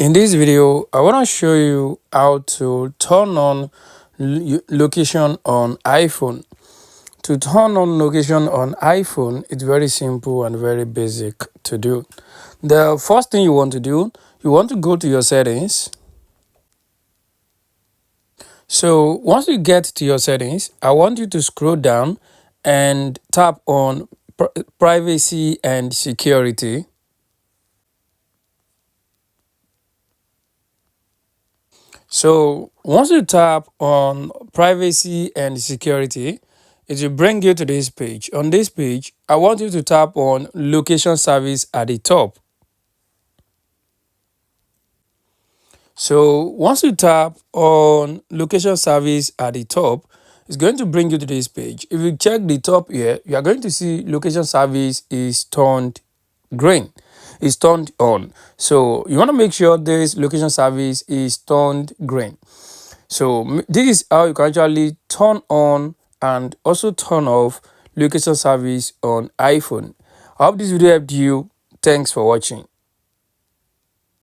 In this video, I want to show you how to turn on location on iPhone. To turn on location on iPhone, it's very simple and very basic to do. The first thing you want to do, you want to go to your settings. So once you get to your settings, I want you to scroll down and tap on privacy and security. So once you tap on privacy and security, it will bring you to this page. On this page, I want you to tap on location service at the top. So once you tap on location service at the top, it's going to bring you to this page. If you check the top here, you are going to see location service is turned green, is turned on. So you want to make sure this location service is turned green. So this is how you can actually turn on and also turn off location service on iPhone. I hope this video helped you. Thanks for watching.